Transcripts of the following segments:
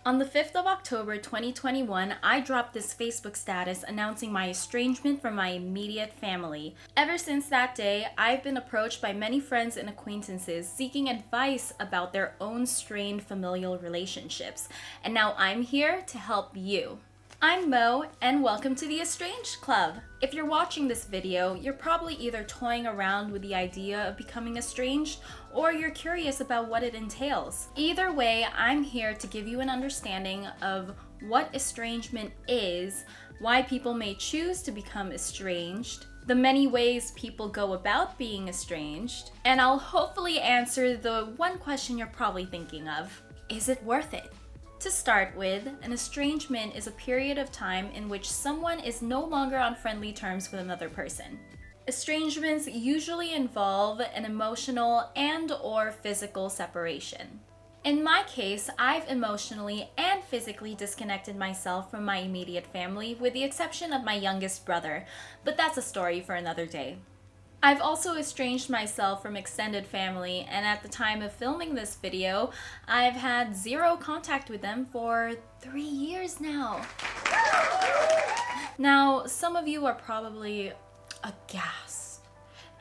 On the 5th of October 2021, I dropped this Facebook status announcing my estrangement from my immediate family. Ever since that day, I've been approached by many friends and acquaintances seeking advice about their own strained familial relationships. And now I'm here to help you. I'm Mo, and welcome to the Estranged Club. If you're watching this video, you're probably either toying around with the idea of becoming estranged, or you're curious about what it entails. Either way, I'm here to give you an understanding of what estrangement is, why people may choose to become estranged, the many ways people go about being estranged, and I'll hopefully answer the one question you're probably thinking of: is it worth it? To start with, an estrangement is a period of time in which someone is no longer on friendly terms with another person. Estrangements usually involve an emotional and/or physical separation. In my case, I've emotionally and physically disconnected myself from my immediate family, with the exception of my youngest brother, but that's a story for another day. I've also estranged myself from extended family, and at the time of filming this video, I've had zero contact with them for 3 years now. Now, some of you are probably aghast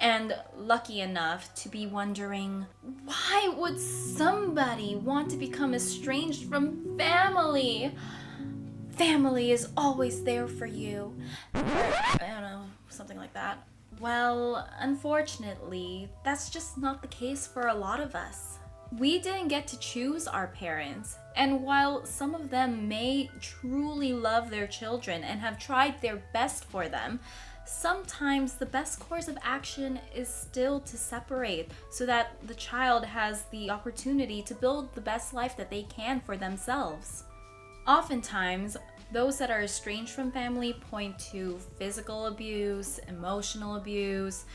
and lucky enough to be wondering, why would somebody want to become estranged from family? Family is always there for you. I don't know, something like that. Well, unfortunately, that's just not the case for a lot of us. We didn't get to choose our parents, and while some of them may truly love their children and have tried their best for them, sometimes the best course of action is still to separate so that the child has the opportunity to build the best life that they can for themselves. Oftentimes, those that are estranged from family point to physical abuse, emotional abuse,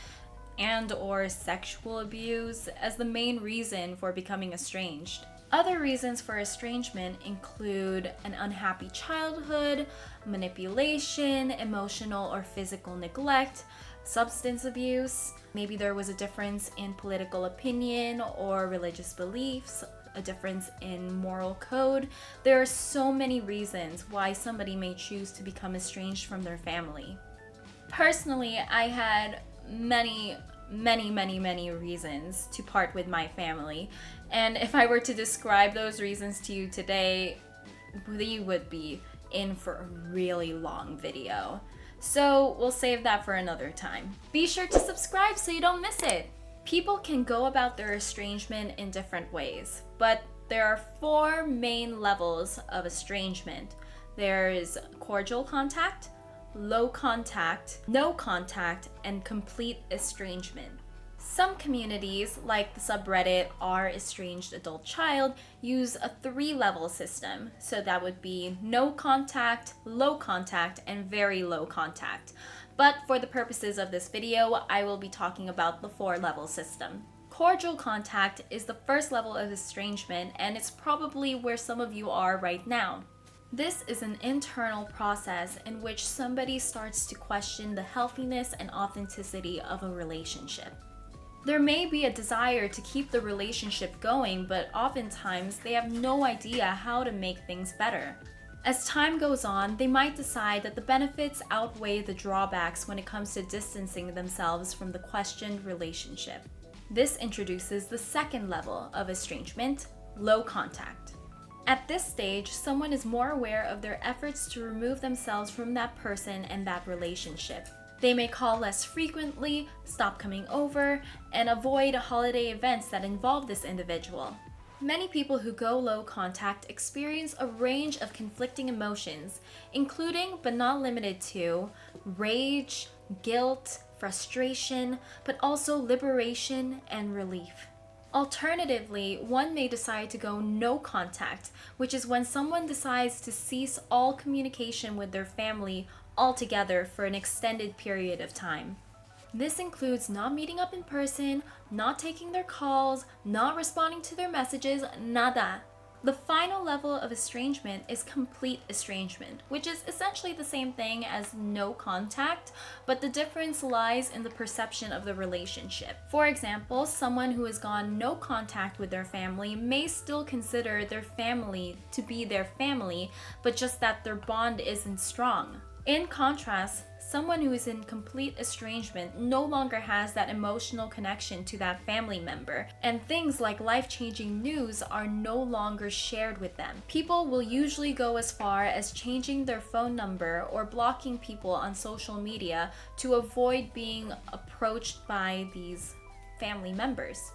and/or sexual abuse as the main reason for becoming estranged. Other reasons for estrangement include an unhappy childhood, manipulation, emotional or physical neglect, substance abuse. Maybe there was a difference in political opinion or religious beliefs, a difference in moral code. There are so many reasons why somebody may choose to become estranged from their family. Personally, I had many reasons to part with my family, and if I were to describe those reasons to you today, we would be in for a really long video. So we'll save that for another time. Be sure to subscribe so you don't miss it. People can go about their estrangement in different ways, but there are 4 main levels of estrangement. There's cordial contact, low contact, no contact, and complete estrangement. Some communities, like the subreddit r estranged adult child, use a 3-level system. So that would be no contact, low contact, and very low contact. But for the purposes of this video, I will be talking about the 4-level system. Cordial contact is the first level of estrangement, and it's probably where some of you are right now. This is an internal process in which somebody starts to question the healthiness and authenticity of a relationship. There may be a desire to keep the relationship going, but oftentimes they have no idea how to make things better. As time goes on, they might decide that the benefits outweigh the drawbacks when it comes to distancing themselves from the questioned relationship. This introduces the 2nd level of estrangement, low contact. At this stage, someone is more aware of their efforts to remove themselves from that person and that relationship. They may call less frequently, stop coming over, and avoid holiday events that involve this individual. Many people who go low contact experience a range of conflicting emotions, including but not limited to rage, guilt, frustration, but also liberation and relief. Alternatively, one may decide to go no contact, which is when someone decides to cease all communication with their family altogether for an extended period of time. This includes not meeting up in person, not taking their calls, not responding to their messages, nada. The final level of estrangement is complete estrangement, which is essentially the same thing as no contact, but the difference lies in the perception of the relationship. For example, someone who has gone no contact with their family may still consider their family to be their family, but just that their bond isn't strong. In contrast, someone who is in complete estrangement no longer has that emotional connection to that family member, and things like life-changing news are no longer shared with them. People will usually go as far as changing their phone number or blocking people on social media to avoid being approached by these family members.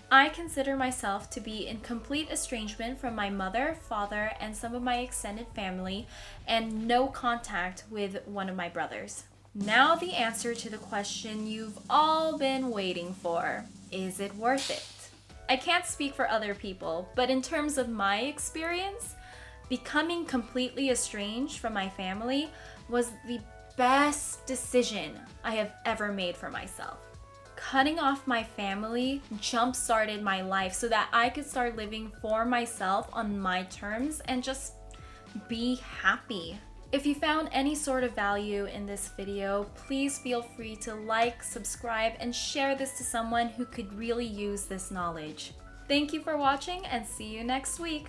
I consider myself to be in complete estrangement from my mother, father, and some of my extended family, and no contact with one of my brothers. Now the answer to the question you've all been waiting for. Is it worth it? I can't speak for other people, but in terms of my experience, becoming completely estranged from my family was the best decision I have ever made for myself. Cutting off my family jump-started my life so that I could start living for myself on my terms and just be happy. If you found any sort of value in this video, please feel free to like, subscribe, and share this to someone who could really use this knowledge. Thank you for watching and see you next week.